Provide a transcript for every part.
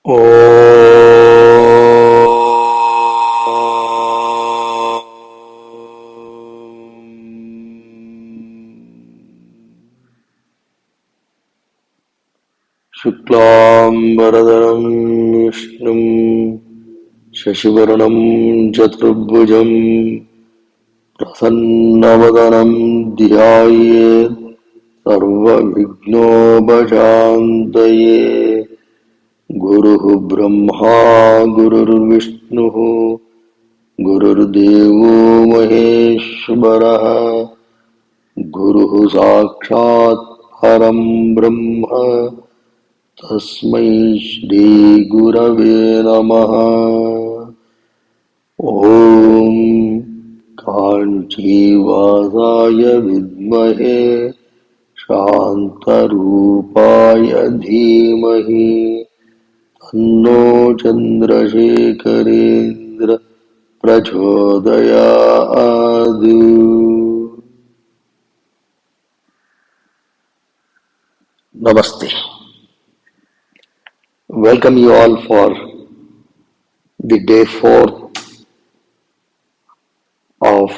ॐ शुक्लाम्बरधरं विष्णुं शशिवर्णं चतुर्भुजं प्रसन्नवदनं ध्यायेत् सर्वविघ्नोपशान्तये। गुरुः ब्रह्मा गुरुर्विष्णुः गुरुर्देवो महेश्वरः गुरुः साक्षात् परं ब्रह्म तस्मै श्री गुरवे नमः। ॐ काञ्चीवासाय विद्महे शान्तरूपाय धीमहि तन्नो चन्द्रशेखरेन्द्र प्रचोदयात्। Namaste. Welcome you all for the day 4 of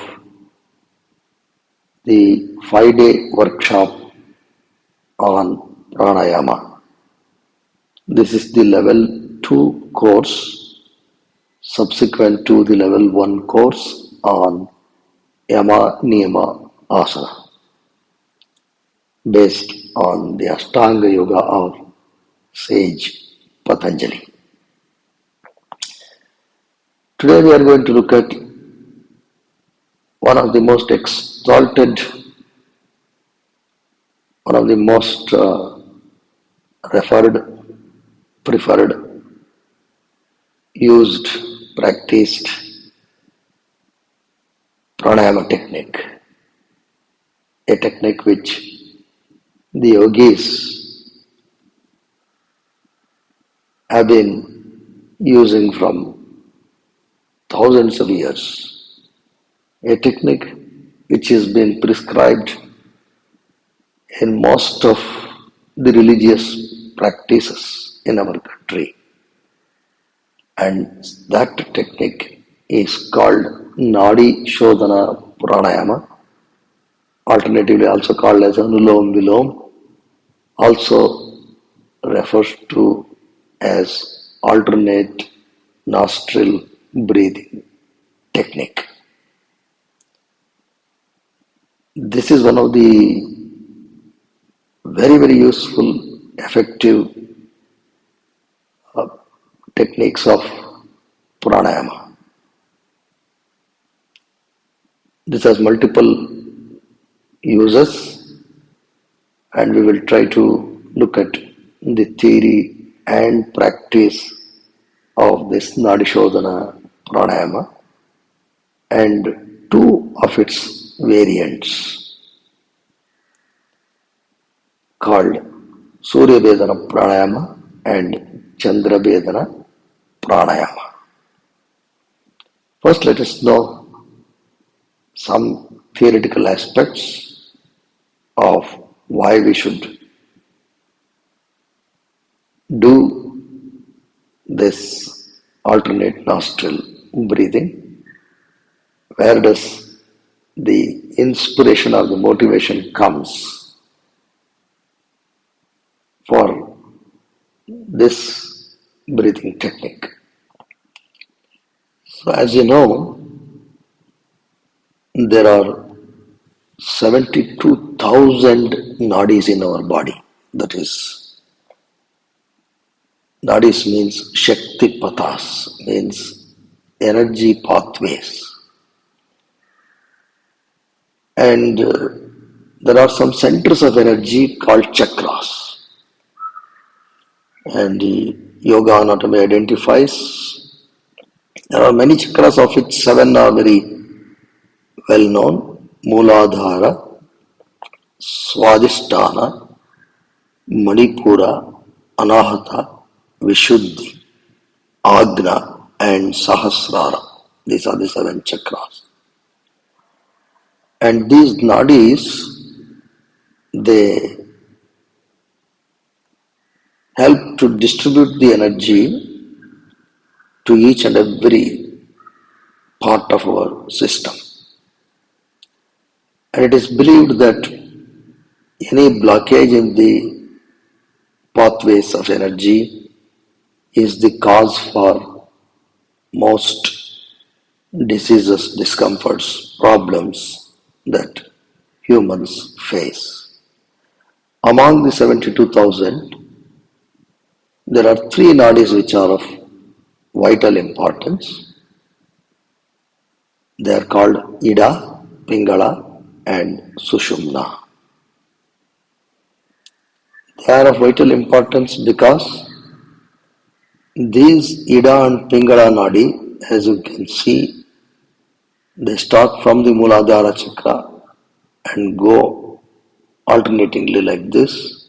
the 5-day workshop on pranayama. This is the level 2 course subsequent to the level 1 course on Yama Niyama Asana based on the Astanga Yoga of sage Patanjali. Today we are going to look at one of the most exalted, one of the most referred, preferred, used, practiced pranayama technique, a technique which the yogis have been using from thousands of years, a technique which has been prescribed in most of the religious practices in our country, and that technique is called Nadi Shodhana Pranayama, alternatively also called as Anulom Vilom, also refers to as alternate nostril breathing technique. This is one of the very useful, effective techniques of pranayama. This has multiple uses, and we will try to look at the theory and practice of this Nadi Shodhana pranayama and two of its variants called Surya Vedana pranayama and Chandra Vedana pranayama. First, let us know some theoretical aspects of why we should do this alternate nostril breathing. Where does the inspiration or the motivation comes for this breathing technique? So as you know, there are 72,000 nadis in our body. That is, nadis means Shakti Pathas, means energy pathways. And there are some centers of energy called chakras. And the yoga anatomy identifies there are many chakras, of which 7 are very well known: Mooladhara, Swadhisthana, Manipura, Anahata, Vishuddhi, Agna, and Sahasrara. These are the 7 chakras. And these nadis, they help to distribute the energy to each and every part of our system. And it is believed that any blockage in the pathways of energy is the cause for most diseases, discomforts, problems that humans face. Among the 72,000, there are three nadis which are of vital importance. They are called Ida, Pingala, and Sushumna. They are of vital importance because these Ida and Pingala nadi, as you can see, they start from the Muladhara chakra and go alternatingly like this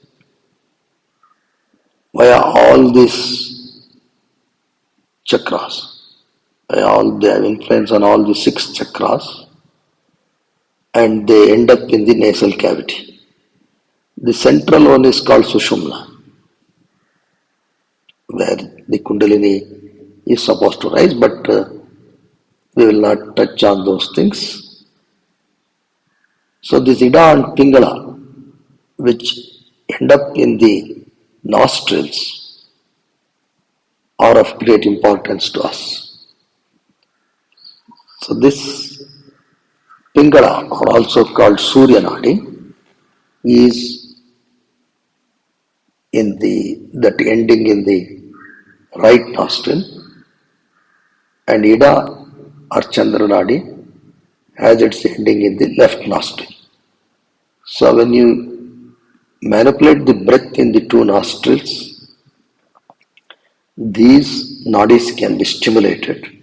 via all these chakras. They have influence on all the six chakras and they end up in the nasal cavity. The central one is called Sushumna, where the Kundalini is supposed to rise, but we will not touch on those things. So this Ida and Pingala, which end up in the nostrils, are of great importance to us. So this Pingala, or also called Surya Nadi, is in that ending in the right nostril, and Ida or Chandra Nadi has its ending in the left nostril. So when you manipulate the breath in the two nostrils, these nadis can be stimulated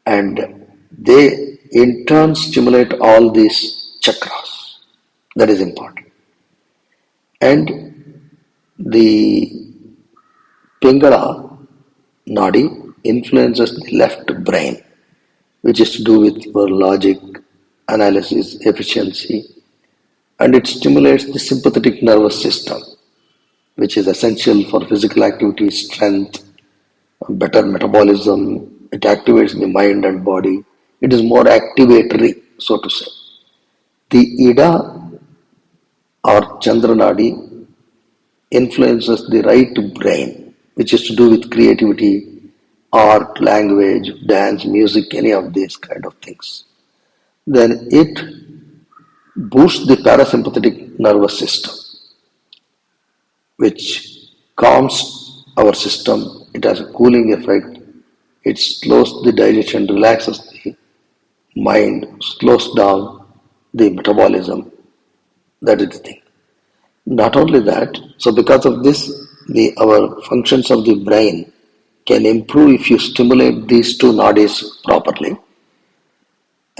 and they in turn stimulate all these chakras. That is important. And the Pingala nadi influences the left brain, which is to do with your logic, analysis, efficiency, and it stimulates the sympathetic nervous system, which is essential for physical activity, strength, better metabolism. It activates the mind and body. It is more activatory, so to say. The Ida or Chandra Nadi influences the right brain, which is to do with creativity, art, language, dance, music, any of these kind of things. Then it boosts the parasympathetic nervous system, which calms our system. It has a cooling effect. It slows the digestion, relaxes the mind, slows down the metabolism. That is the thing. Not only that, so because of this, our functions of the brain can improve if you stimulate these two nadis properly.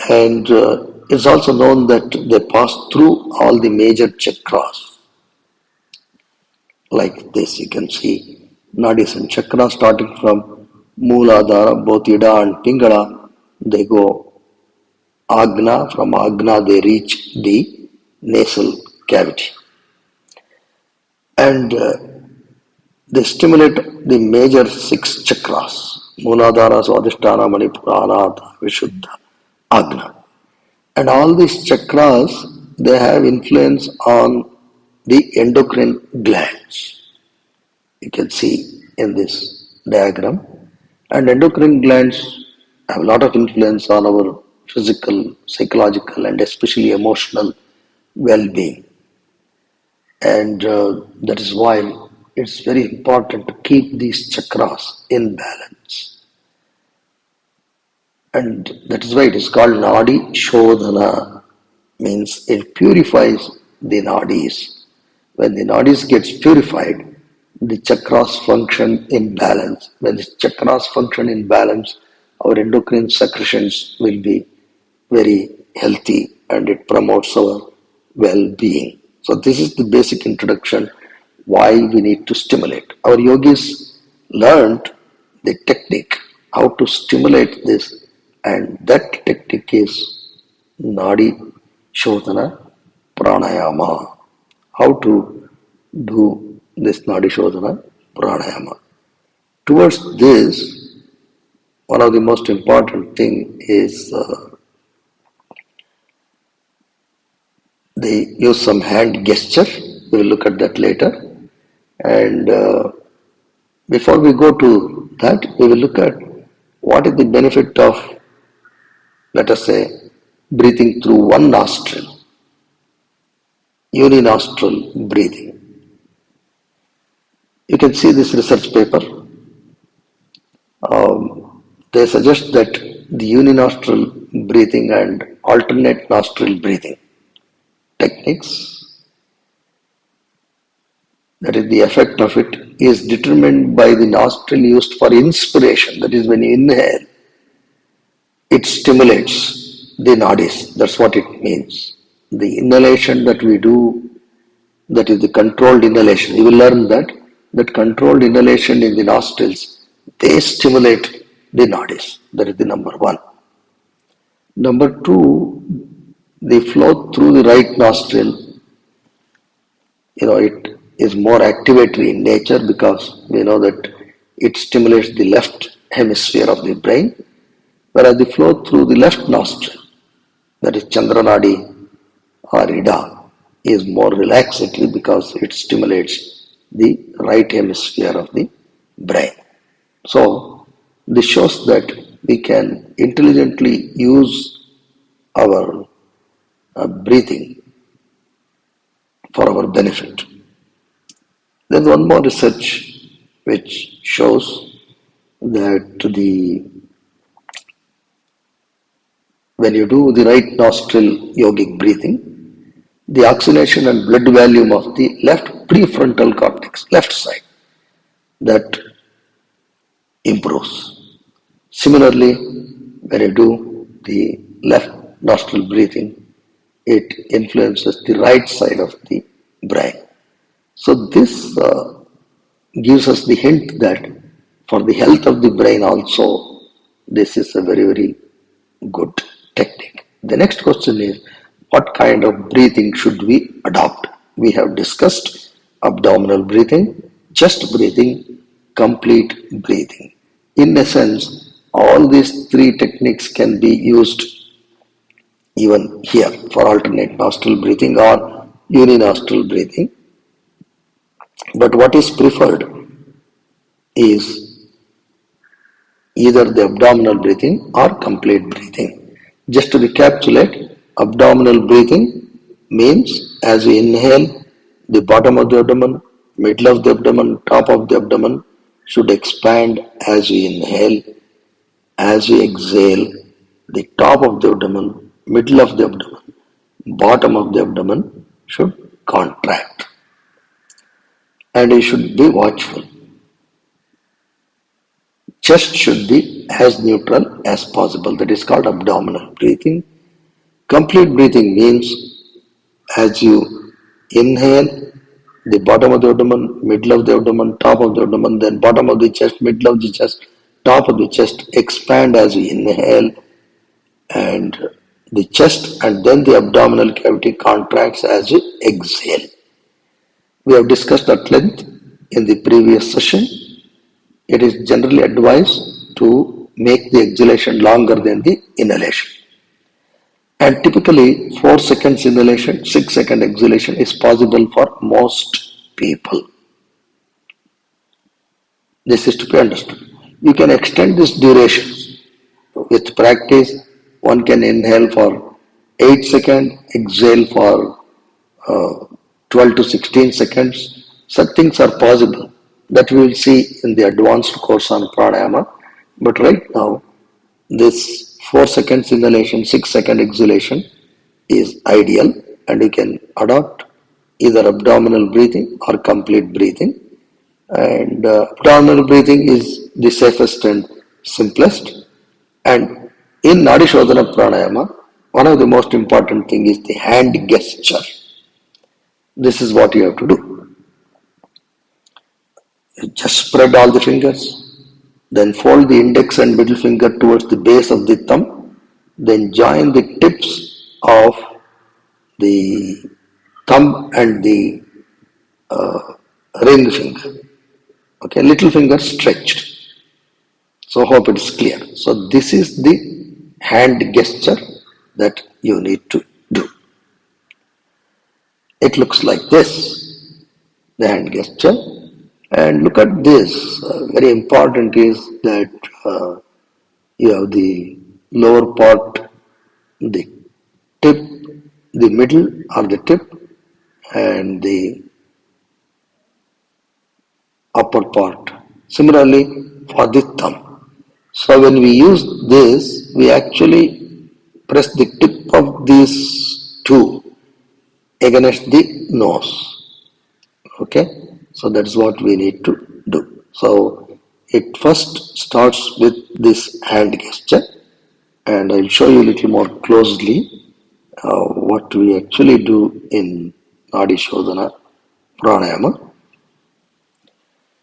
And it's also known that they pass through all the major chakras. Like this, you can see nadis and chakras starting from Mooladhara, both Ida and Pingala, they go Agna, from Agna they reach the nasal cavity. And they stimulate the major six chakras, Mooladhara, Swadhisthana, Manipura, Anahata, Vishuddha, Agna. And all these chakras, they have influence on the endocrine glands. You can see in this diagram. And endocrine glands have a lot of influence on our physical, psychological, and especially emotional well-being. And that is why it's very important to keep these chakras in balance. And that is why it is called Nadi Shodhana, means it purifies the nadis. When the nadis gets purified, the chakras function in balance. When the chakras function in balance, our endocrine secretions will be very healthy and it promotes our well-being. So this is the basic introduction why we need to stimulate. Our yogis learned the technique, how to stimulate this, and that technique is Nadi Shodhana Pranayama. How to do this Nadi Shodhana pranayama. Towards this, one of the most important thing is they use some hand gesture. We will look at that later. And before we go to that, we will look at what is the benefit of, let us say, breathing through one nostril, uninostril breathing. You can see this research paper. They suggest that the uninostril breathing and alternate nostril breathing techniques, that is the effect of it, is determined by the nostril used for inspiration. That is, when you inhale, it stimulates the nadis. That's what it means. The inhalation that we do, that is the controlled inhalation. You will learn that controlled inhalation in the nostrils, they stimulate the nadis. That is the number one. Number two, the flow through the right nostril, it is more activatory in nature because we know that it stimulates the left hemisphere of the brain, whereas the flow through the left nostril, that is Chandranadi or Ida, is more relaxatory because it stimulates the right hemisphere of the brain. So, this shows that we can intelligently use our breathing for our benefit. There's one more research which shows that when you do the right nostril yogic breathing, the oxygenation and blood volume of the left prefrontal cortex, left side, that improves. Similarly, when you do the left nostril breathing, it influences the right side of the brain. So this gives us the hint that for the health of the brain also, this is a very, very good technique. The next question is, what kind of breathing should we adopt? We have discussed abdominal breathing, chest breathing, complete breathing. In essence, all these three techniques can be used even here for alternate nostril breathing or uninostril breathing. But what is preferred is either the abdominal breathing or complete breathing. Just to recapitulate, abdominal breathing means as we inhale, the bottom of the abdomen, middle of the abdomen, top of the abdomen should expand as we inhale. As we exhale, the top of the abdomen, middle of the abdomen, bottom of the abdomen should contract. And you should be watchful. Chest should be as neutral as possible. That is called abdominal breathing. Complete breathing means as you inhale, the bottom of the abdomen, middle of the abdomen, top of the abdomen, then bottom of the chest, middle of the chest, top of the chest expand as we inhale, and the chest and then the abdominal cavity contracts as we exhale. We have discussed at length in the previous session. It is generally advised to make the exhalation longer than the inhalation. And typically 4 seconds inhalation, 6 second exhalation is possible for most people. This is to be understood. You can extend this duration. With practice, one can inhale for 8 seconds, exhale for 12 to 16 seconds. Such things are possible that we will see in the advanced course on pranayama. But right now, this 4 seconds inhalation, 6 second exhalation is ideal, and you can adopt either abdominal breathing or complete breathing. And abdominal breathing is the safest and simplest. And in Nadi Shodhana Pranayama, one of the most important thing is the hand gesture. This is what you have to do. You just spread all the fingers, then fold the index and middle finger towards the base of the thumb, then join the tips of the thumb and the ring finger. Okay, little finger stretched. So hope it is clear. So this is the hand gesture that you need to do. It looks like this, the hand gesture. And look at this. Very important is that you have the lower part, the tip, the middle or the tip, and the upper part. Similarly, for the thumb. So when we use this, we actually press the tip of these two against the nose. Okay, so that's what we need to do. So it first starts with this hand gesture, and I'll show you a little more closely what we actually do in Nadi Shodhana Pranayama.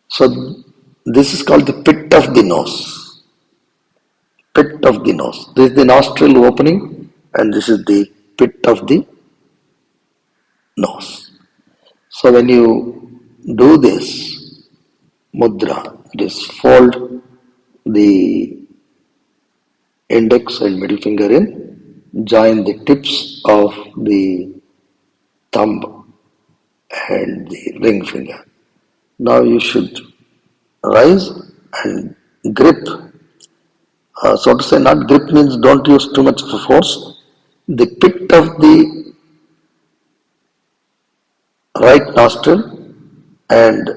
So this is called the pit of the nose. Pit of the nose. This is the nostril opening, and this is the pit of the nose. So when you do this mudra, it is fold the index and middle finger in, join the tips of the thumb and the ring finger. Now you should rise and grip. So to say, not grip means don't use too much of a force. The pit of the right nostril and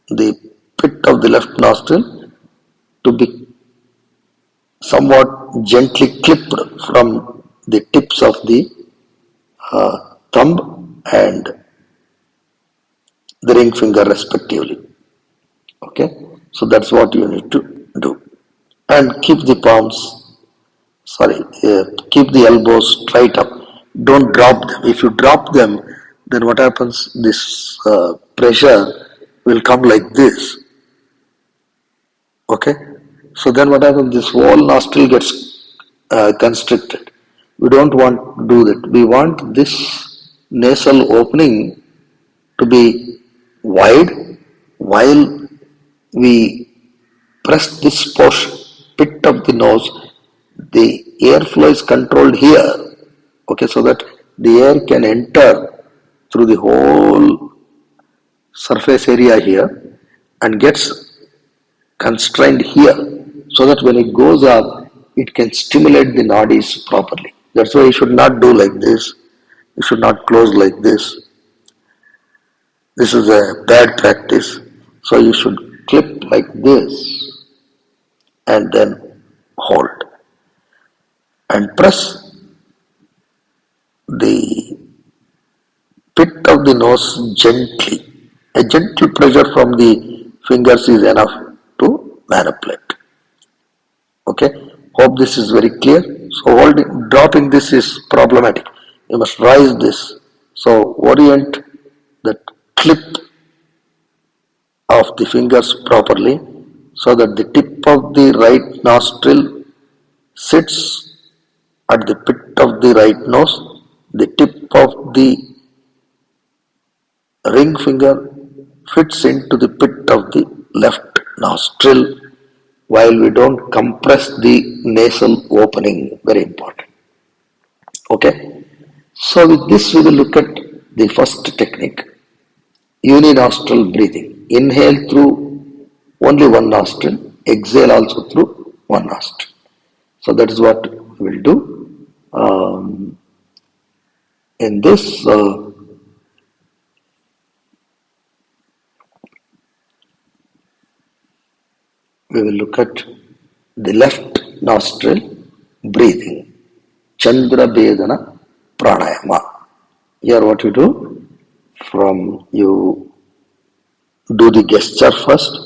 the pit of the left nostril to be somewhat gently clipped from the tips of the thumb and the ring finger respectively. Okay, so that's what you need to do. And keep the palms, keep the elbows straight up. Don't drop them. If you drop them, then what happens? This pressure will come like this. Okay, so then what happens? This whole nostril gets constricted. We don't want to do that. We want this nasal opening to be wide while we press this portion, pit of the nose. The airflow is controlled here. Okay, so that the air can enter through the whole surface area here and gets constrained here, so that when it goes up, it can stimulate the nadis properly. That's why you should not do like this. You should not close like this. This is a bad practice. So you should clip like this and then hold and press the pit of the nose gently. A gentle pressure from the fingers is enough to manipulate. Okay, hope this is very clear. So dropping this is problematic. You must rise this. So orient the clip of the fingers properly so that the tip of the right nostril sits at the pit of the right nose. The tip of the ring finger fits into the pit of the left nostril while we don't compress the nasal opening. Very important. Okay. So with this we will look at the first technique, uninostril breathing. Inhale through only one nostril, exhale also through one nostril. So that is what we will do. In this we will look at the left nostril breathing, Chandra Bedana Pranayama. Here what you do, from you do the gesture first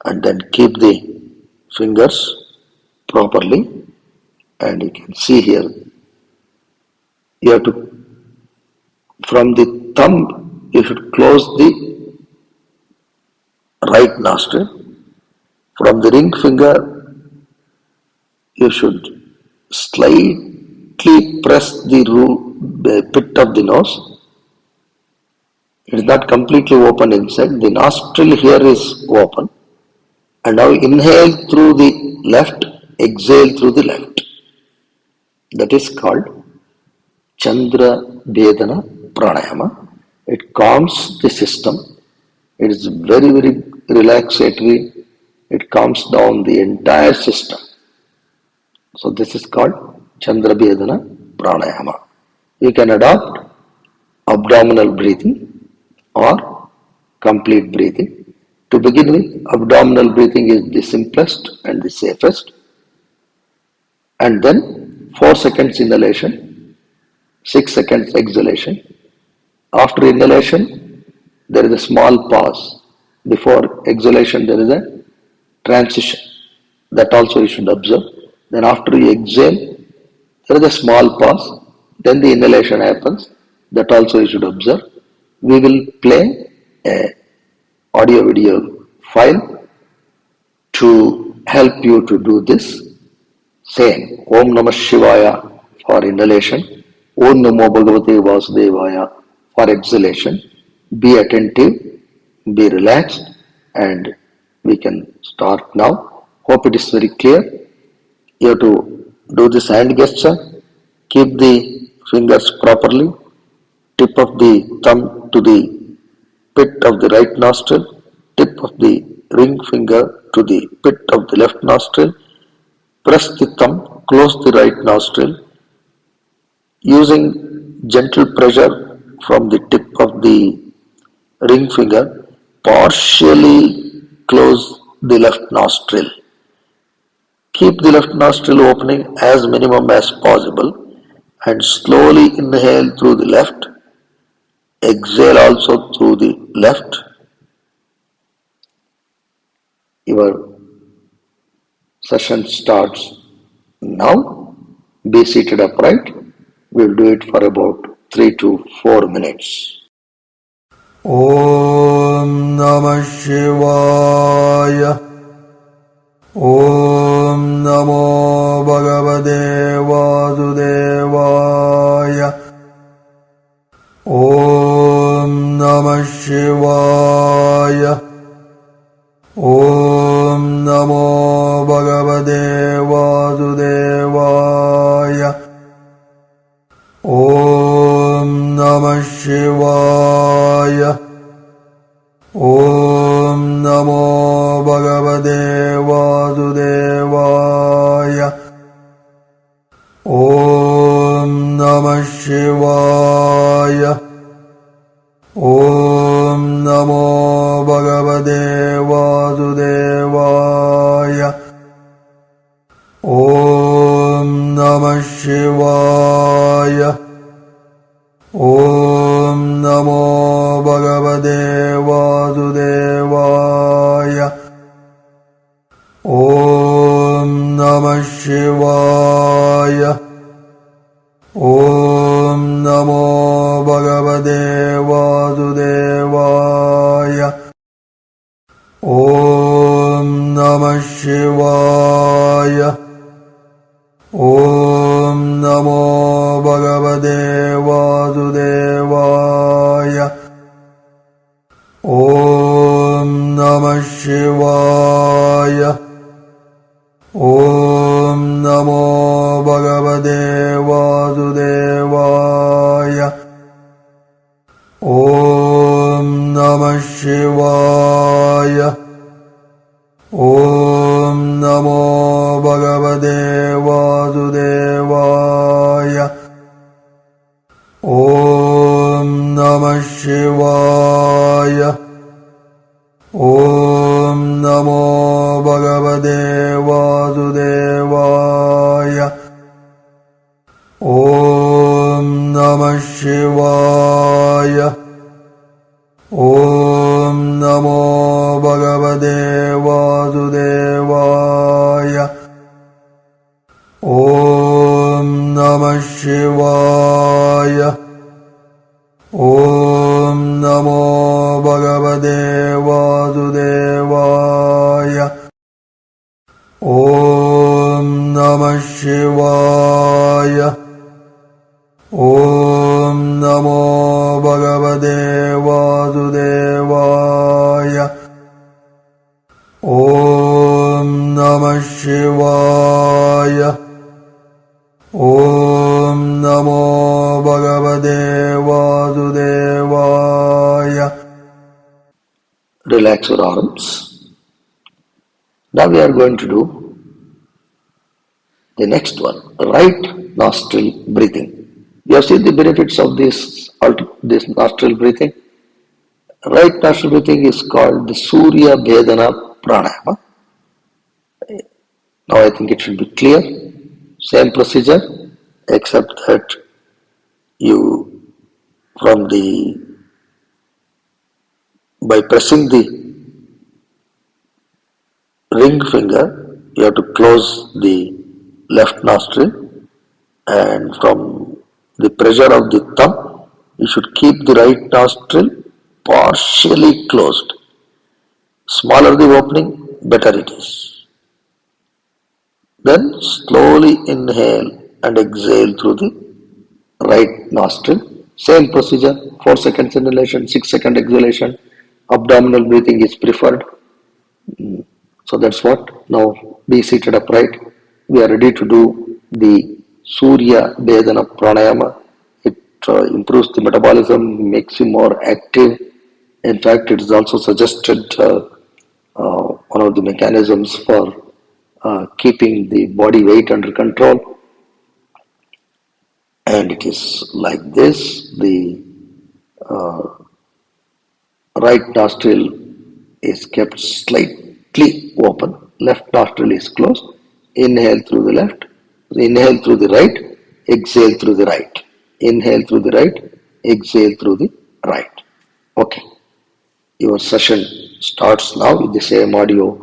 and then keep the fingers properly, and you can see here you have to, from the thumb you should close the right nostril. From the ring finger you should slightly press the pit of the nose It is not completely open inside. The nostril here is open. And now inhale through the left, exhale through the left. That is called Chandra Vedana Pranayama. It calms the system. It is very, very relaxatory. It calms down the entire system. So this is called Chandra Vedana Pranayama. You can adopt abdominal breathing or complete breathing. To begin with, abdominal breathing is the simplest and the safest. And then 4 seconds inhalation, 6 seconds exhalation. After inhalation, there is a small pause. Before exhalation, there is a transition. That also you should observe. Then after you exhale, there is a small pause. Then the inhalation happens. That also you should observe. We will play a audio video file to help you to do this. Saying Om Namah Shivaya for inhalation, Om Namo Bhagavate Vasudevaya for exhalation. Be attentive, be relaxed, and we can start now. Hope it is very clear. You have to do this hand gesture. Keep the fingers properly. Tip of the thumb to the pit of the right nostril. Tip of the ring finger to the pit of the left nostril. Press the thumb, close the right nostril. Using gentle pressure from the tip of the ring finger, partially close the left nostril. Keep the left nostril opening as minimum as possible and slowly inhale through the left. Exhale also through the left. Your session starts now. Be seated upright. We will do it for about 3 to 4 minutes. Om Namah Shivaya. Om Namo Bhagavate Vasudevaya. Om Namah Shivaya. Om Namo Bhagavate Vasudevaya. Om Namah Shivaya. Om Namo Bhagavate Vasudevaya. Om Namah Shivaya. Om Namo Bhagavate Vasudevaya. Om Namah Shivaya. Om Namo Bhagavate Vasudevaya. Om Namah Shivaya. Om Namo Bhagavate Vasudevaya. Om Namah Shivaya. Om Namo Bhagavate Vasudevaya. Om Namah Shivaya. Om Namo Bhagavate Vasudevaya. Om Namah Shivaya. Om Namo Bhagavate Vasudevaya. Om Namah Shivaya. Om Namo Bhagavate Vasudevaya. Om Namah Shivaya. Om Namo Bhagavate Vasudevaya. Om Namah Shivaya. Om Namo Bhagavate Vasudevaya. Om Namah Shivaya. Om Namo Bhagavate Vasudevaya. Shivaya. Om Namo Bhagavate Vasudevaya. Relax your arms. Now we are going to do the next one, right nostril breathing. You have seen the benefits of this nostril breathing. Right nostril breathing is called the Surya Vedana Pranayama. Now I think it should be clear. Same procedure, except that you from the by pressing the ring finger, you have to close the left nostril, and from the pressure of the thumb, you should keep the right nostril partially closed. Smaller the opening, better it is. Then slowly inhale and exhale through the right nostril. Same procedure, 4 seconds inhalation, 6 second exhalation. Abdominal breathing is preferred. So that's what. Now be seated upright. We are ready to do the Surya Vedana Pranayama. It improves the metabolism, makes you more active. In fact, it is also suggested one of the mechanisms for keeping the body weight under control. And it is like this. The right nostril is kept slightly open. Left nostril is closed. Inhale through the left. Inhale through the right. Exhale through the right. Inhale through the right. Exhale through the right. Okay. Your session starts now with the same audio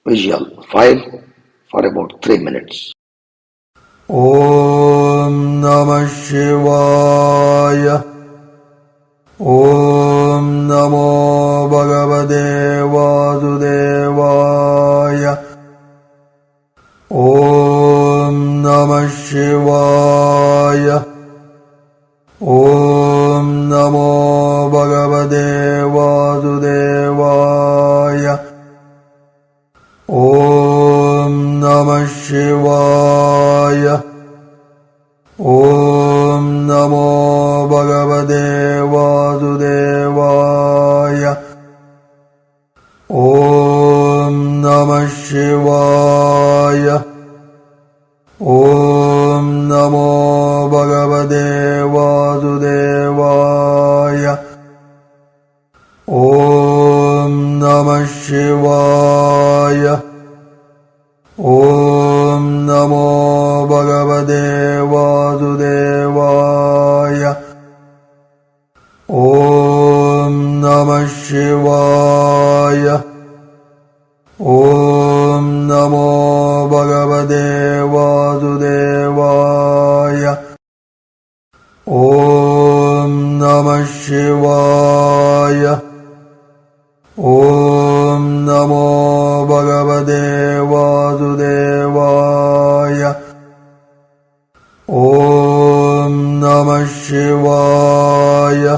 visual file for about 3 minutes. Om Namah Shivaya. Om Namo Bhagavate Vasudevaya. Om Namah Shivaya. Om Namo Bhagavate Vasudevaya. Om Namah Shivaya. Om Namo Bhagavate Vasudevaya. Om Namah Shivaya. Om Namo Bhagavate Vasudevaya. Om Namah Shivaya. Om Namo Bhagavate Vasudevaya. Om Namah Shivaya. Om Namo Bhagavate Vasudevaya. Om Namah Shivaya. Om Namo Bhagavate Vasudevaya. Om Namah Shivaya.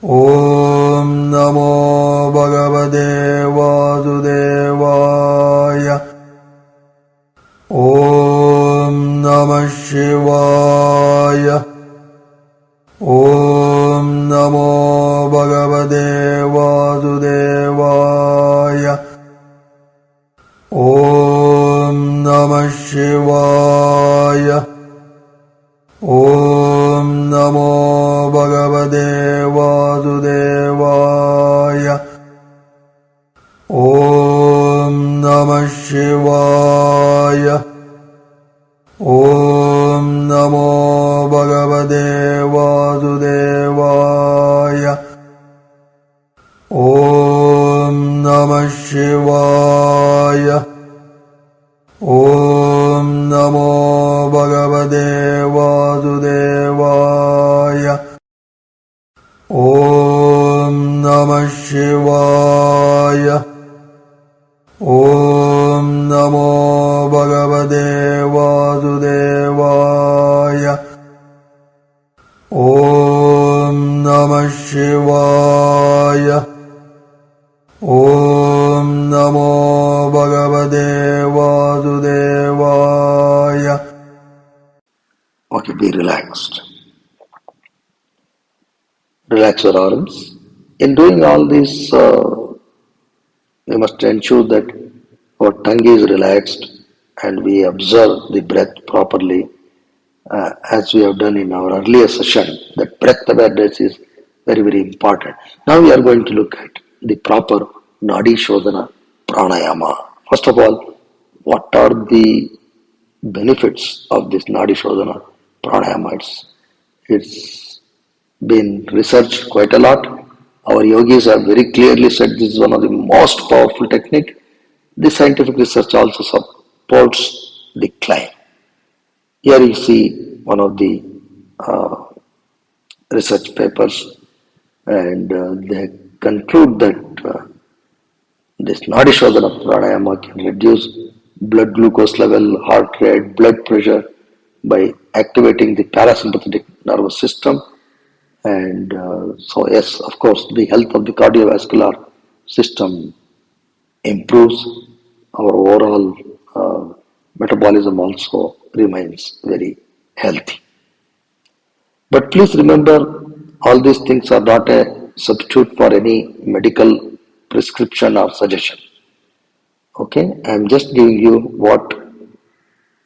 Om Namo Bhagavate Vasudevaya. Om Namah Shivaya. Om Namo Bhagavate Vasudevaya. Om Namah Shivaya. Om Namo Bhagavate Vasudevaya. Om Namah Shivaya. Om Namo Bhagavate Vasudevaya. Om Namah Shivaya. Om Namo Bhagavate Vasudevaya. Om Namah Shivaya. Om Namo Bhagavate Vasudevaya. Om Namah Shivaya. Om Namo Bhagavate Vasudevaya. Okay, be relaxed. Relax your arms. In doing all this, we must ensure that our tongue is relaxed and we observe the breath properly, as we have done in our earlier session. That breath awareness is very, very important. Now we are going to look at the proper Nadi Shodhana Pranayama. First of all, what are the benefits of this Nadi Shodhana Pranayama? It's been researched quite a lot. Our yogis have very clearly said this is one of the most powerful technique. The scientific research also supports the claim. Here you see one of the uh, research papers, and they conclude that this Nadishodhana pranayama can reduce blood glucose level, heart rate, blood pressure by activating the parasympathetic nervous system. And so, yes, of course, the health of the cardiovascular system improves. Our overall metabolism also remains very healthy. But please remember, all these things are not a substitute for any medical prescription or suggestion. Okay, I am just giving you what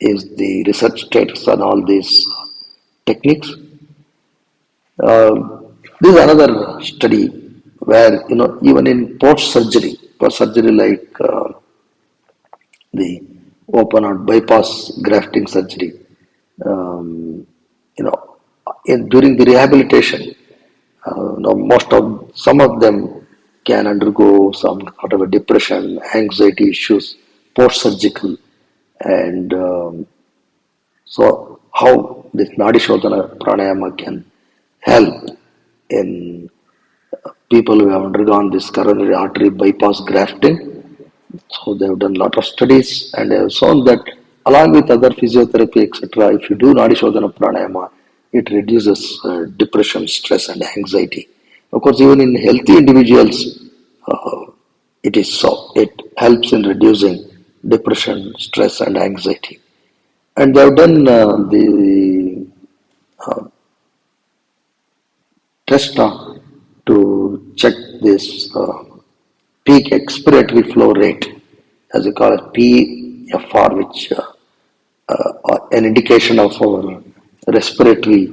is the research status on all these techniques. This is another study where, even in post surgery, for surgery like the open heart bypass grafting surgery, um, you know, during the rehabilitation, most of some of them can undergo some sort of a depression, anxiety issues, post surgical, and so how this Nadi Shodhana pranayama can help in people who have undergone this coronary artery bypass grafting. So they have done a lot of studies and they have shown that along with other physiotherapy, etc., if you do Nadi Shodhana pranayama, it reduces depression, stress, and anxiety. Of course, even in healthy individuals, uh, it is so. It helps in reducing depression, stress, and anxiety. And they have done the test to check this peak expiratory flow rate, as we call it PFR, which an indication of our respiratory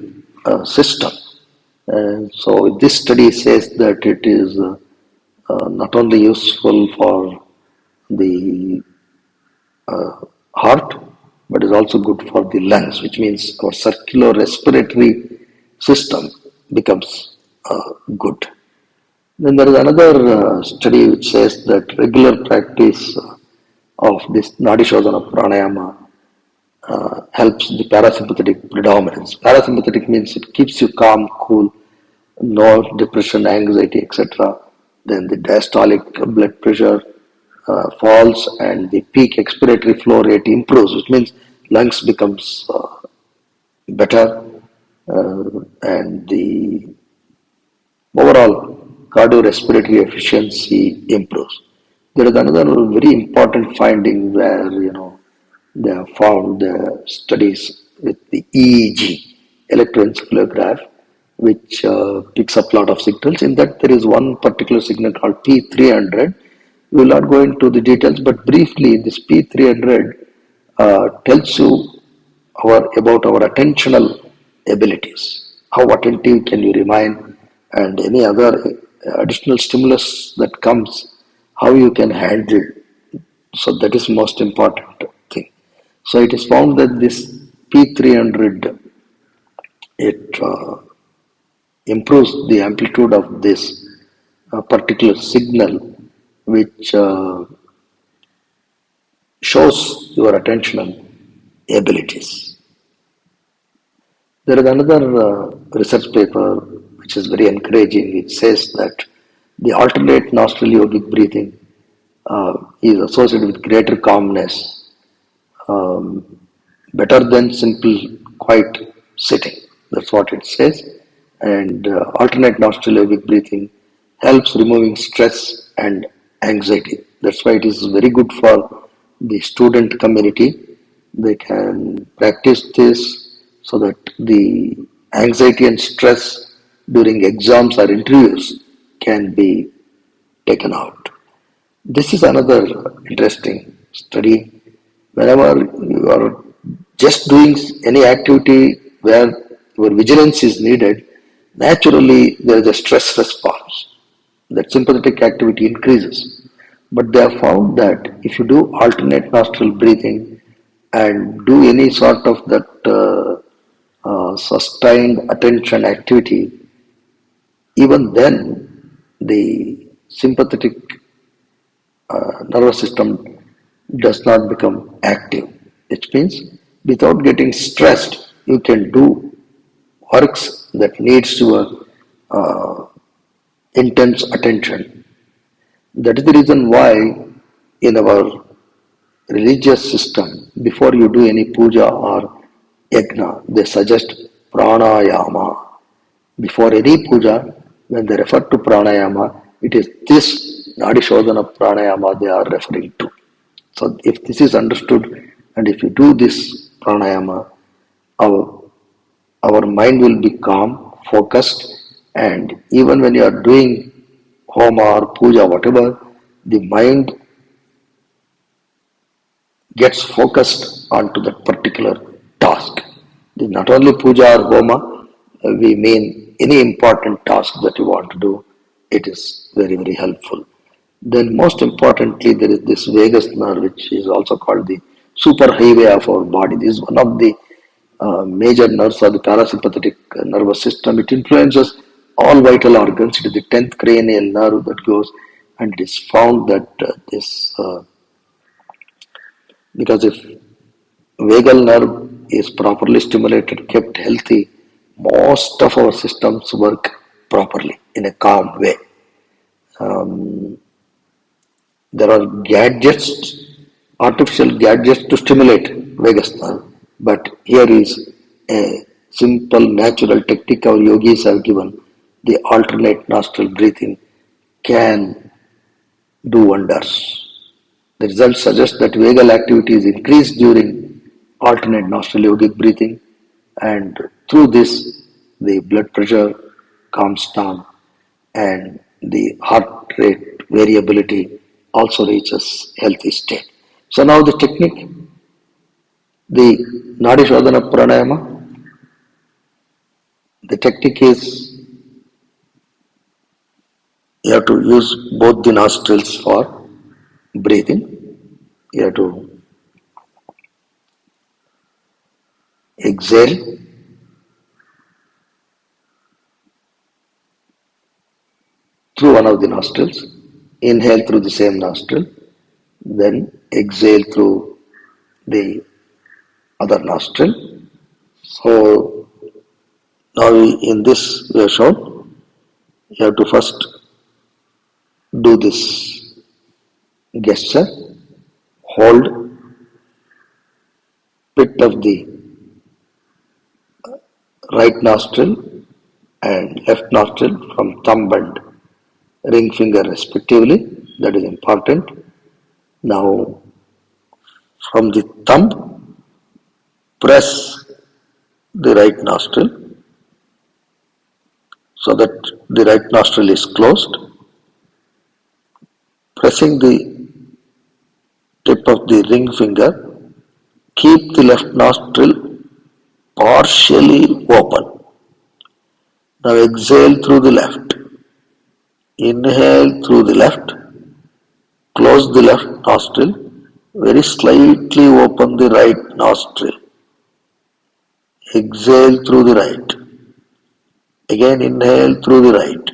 system. And so this study says that it is not only useful for the heart, but is also good for the lungs, which means our circular respiratory system becomes good. Then there is another study which says that regular practice of this Nadi Shodhana pranayama helps the parasympathetic predominance. Parasympathetic means it keeps you calm, cool, no depression, anxiety, etc. Then the diastolic blood pressure falls and the peak expiratory flow rate improves, which means lungs becomes better, and the overall cardiorespiratory efficiency improves. There is another very important finding where they have found the studies with the EEG, electroencephalograph, which picks up a lot of signals. In that, there is one particular signal called P300. We will not go into the details, but briefly, this P300 tells you about our attentional abilities. How attentive can you remain, and any other additional stimulus that comes, how you can handle. So that is most important thing. So it is found that this P300, it improves the amplitude of this particular signal, which shows your attentional abilities. There is another research paper which is very encouraging. It says that the alternate nostril yogic breathing is associated with greater calmness, better than simple quiet sitting. That's what it says. And alternate nostril yogic breathing helps removing stress and anxiety. That's why it is very good for the student community. They can practice this so that the anxiety and stress during exams or interviews can be taken out. This is another interesting study. Whenever you are just doing any activity where your vigilance is needed, naturally there is a stress response. That sympathetic activity increases. But they have found that if you do alternate nostril breathing and do any sort of that sustained attention activity, even then the sympathetic nervous system does not become active. Which means without getting stressed, you can do works that needs your intense attention. That is the reason why in our religious system, before you do any puja or yajna, they suggest pranayama. Before any puja, when they refer to pranayama, it is this Nadi Shodhana pranayama they are referring to. So if this is understood and if you do this pranayama, our, our mind will be calm, focused, and even when you are doing homa or puja, whatever, the mind gets focused onto that particular task. Not only puja or homa, we mean any important task that you want to do, it is very, very helpful. Then most importantly, there is this vagus nerve, which is also called the super highway of our body. This is one of the major nerves of the parasympathetic nervous system. It influences all vital organs. It is the 10th cranial nerve that goes, and it is found that because if vagal nerve is properly stimulated, kept healthy, most of our systems work properly in a calm way. There are gadgets, artificial gadgets to stimulate vagus nerve, but here is a simple natural technique our yogis have given. The alternate nostril breathing can do wonders. The results suggest that vagal activity is increased during alternate nostril yogic breathing, and through this, the blood pressure calms down and the heart rate variability also reaches healthy state. So now the technique, the Nadi Shodhana Pranayama, the technique is you have to use both the nostrils for breathing. You have to exhale through one of the nostrils, inhale through the same nostril, then exhale through the other nostril. So now in this we have shown, you have to first do this gesture, hold pit of the right nostril and left nostril from thumb and ring finger respectively. That is important. Now from the thumb, press the right nostril so that the right nostril is closed. Pressing the tip of the ring finger, keep the left nostril partially open. Now exhale through the left. Inhale through the left. Close the left nostril. Very slightly open the right nostril. Exhale through the right. Again inhale through the right.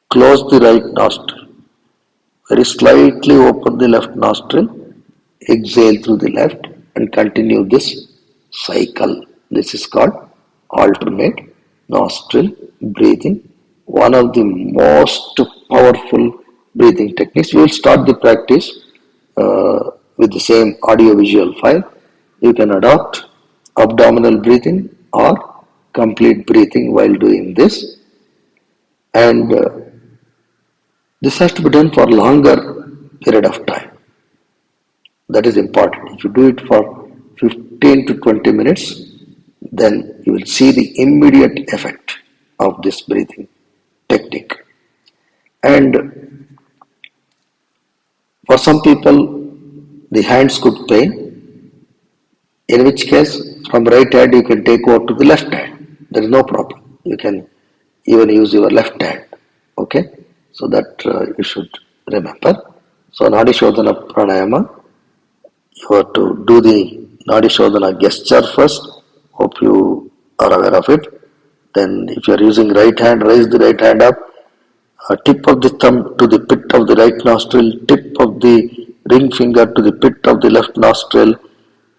Close the right nostril. Very slightly open the left nostril. Exhale through the left and continue this cycle. This is called alternate nostril breathing. One of the most powerful breathing techniques. We will start the practice with the same audio visual file. You can adopt abdominal breathing or complete breathing while doing this, and this has to be done for longer period of time. That is important. If you do it for 15 to 20 minutes, then you will see the immediate effect of this breathing technique. And for some people, the hands could pain, in which case from right hand you can take over to the left hand. There is no problem. You can even use your left hand. Okay, so that you should remember. So Nadi Shodhana Pranayama, you have to do the Nadi Shodhana gesture first. Hope you are aware of it. Then if you are using right hand, raise the right hand up. Tip of the thumb to the pit of the right nostril, tip of the ring finger to the pit of the left nostril.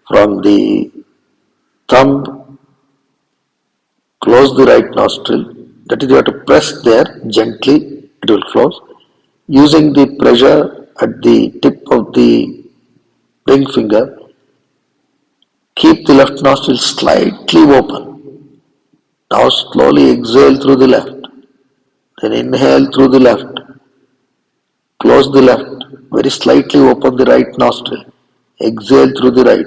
From the thumb, close the right nostril. That is, you have to press there gently, it will close. Using the pressure at the tip of the ring finger, keep the left nostril slightly open. Now slowly exhale through the left. Then inhale through the left. Close the left. Very slightly open the right nostril. Exhale through the right.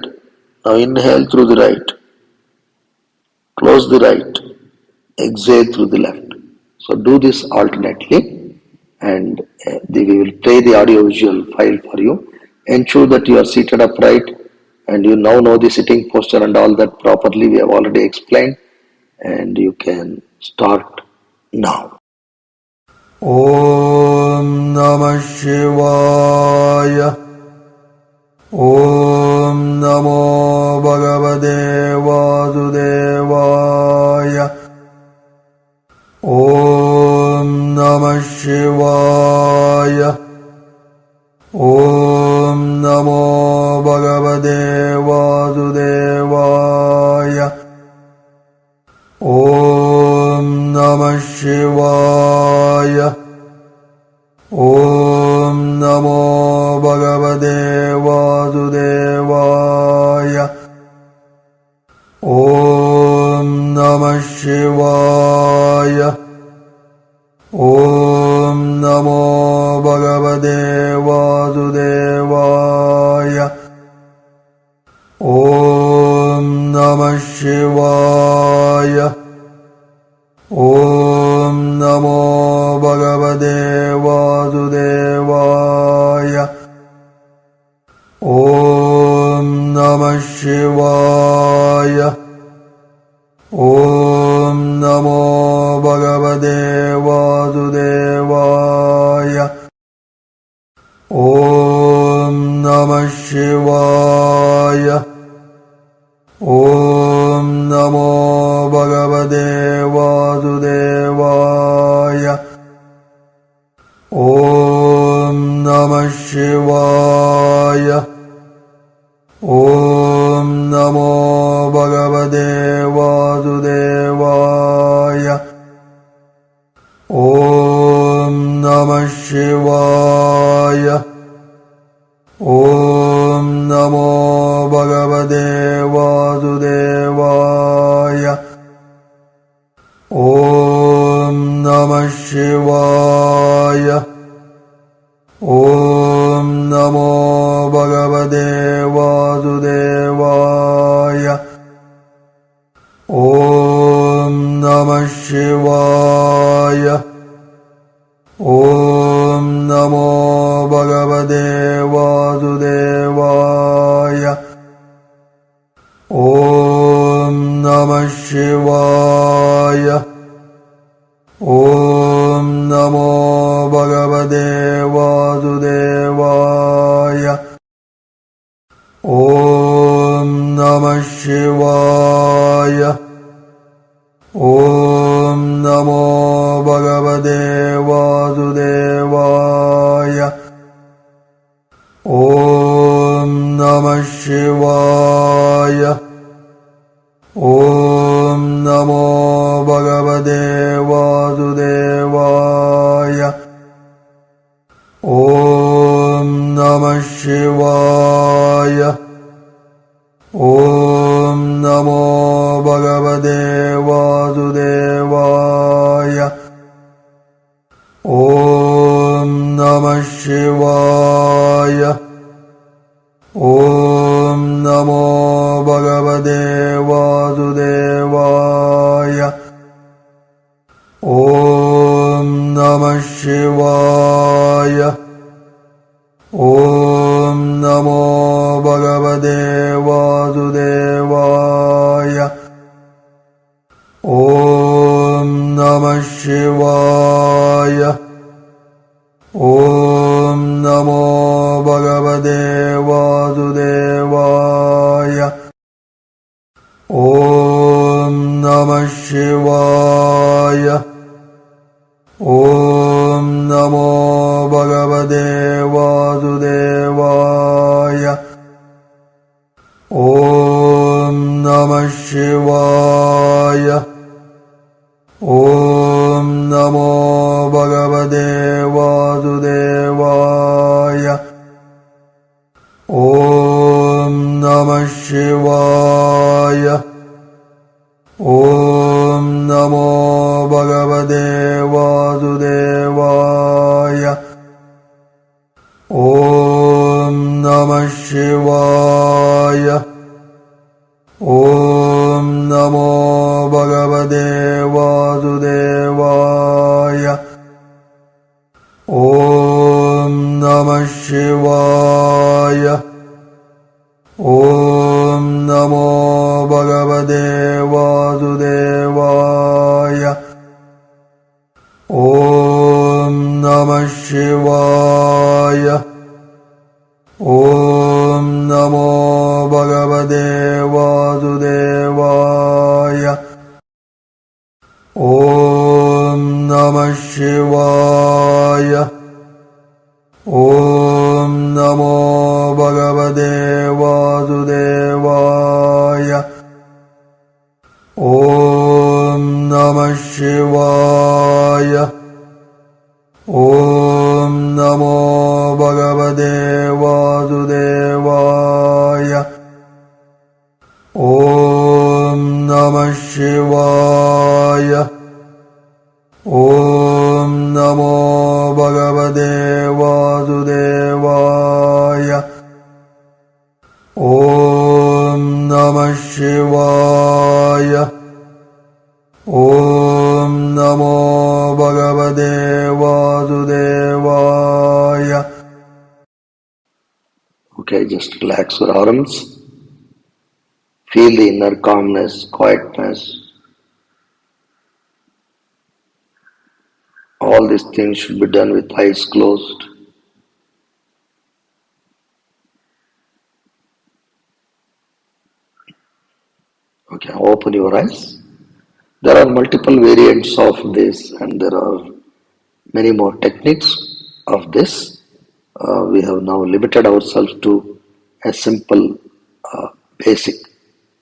Now inhale through the right. Close the right. Exhale through the left. So do this alternately, and we will play the audio visual file for you. Ensure that you are seated upright and you now know the sitting posture and all that properly. We have already explained, and you can start now. Om Namah Shivaya. Om Namo Bhagavate Vasudevaya. Om Namah Shivaya. Om Namo Bhagavate Vasudevaya. Om Namah Shivaya. Om Namo Bhagavate Vasudevaya. Om Namah Shivaya. Om Namo Bhagavate Vasudevaya. Om Namah Shivaya. Om Namo Bhagavate Vasudevaya. Om Namah Shivaya. Om Namo Bhagavate Vasudevaya. Om Namah Shivaya. Om Namo Bhagavate Vasudevaya. Om Namah Shivaya. Om Namo Bhagavate Vasudevaya. Om Namah Shivaya. Om Namo Bhagavate Vasudevaya. Om Namah Shivaya. Om Namo Bhagavate Vasudevaya. Om Namah Shivaya. Om Namo Bhagavate Vasudevaya. Om Namah Shivaya. Om Namo Bhagavate Vasudevaya. Om Namah Shivaya. Om Namo Bhagavate Vasudevaya. Om Namah Shivaya. Om Namo Bhagavate Vasudevaya. Om Namah Shivaya. Om Namo Bhagavate Vasudevaya. Om Namah Shivaya. Om bhagavate vasudevaya. Om Namah Shivaya. Om Namo Bhagavate Vasudevaya. Om Namah Shivaya. Om Namo Bhagavate Vasudevaya. Om Namah Shivaya. Om Namo Bhagavate Vasudevaya. Om Namah Shivaya. Om Namo Bhagavate Vasudevaya. Om Namah Shivaya. Om Namo Bhagavate Vasudevaya. Om Namah Shivaya. Om Namo Bhagavate Vasudevaya. Om Namah Shivaya. Om Namo Bhagavate Vasudevaya. Om Namah Shivaya. Om Namo Bhagavate Vasudevaya. Om Namah Shivaya. Om Namo Bhagavate Vasudevaya. Om Namah Shivaya. Om Namo Bhagavate Vasudevaya. Om Namah Shivaya. Om Namo Bhagavate Vasudevaya. Okay, just relax your arms. Feel the inner calmness, quietness. All these things should be done with eyes closed. Okay, open your eyes. There are multiple variants of this, and there are many more techniques of this. We have now limited ourselves to a simple, basic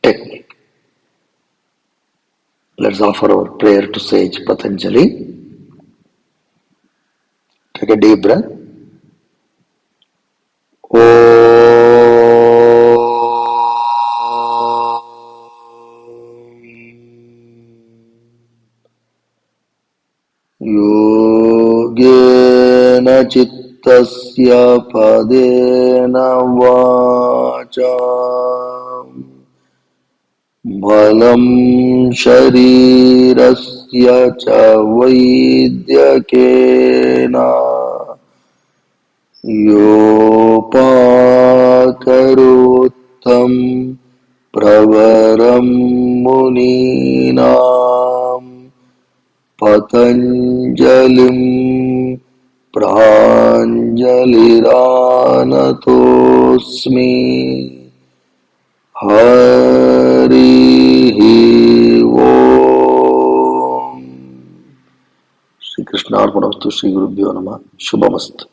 technique. Let's offer our prayer to Sage Patanjali. Take a deep breath. योगेन चित्तस्य पदेन वाचा बलं शरीरस्य च वैद्यकेन योपाकरोत्थं प्रवरं मुनीनां पतञ्जलिं प्राञ्जलिरानतोऽस्मि हरिः ओम्। श्री कृष्णार्पणमस्तु। श्री गुरुभ्यो नमः। शुभमस्तु।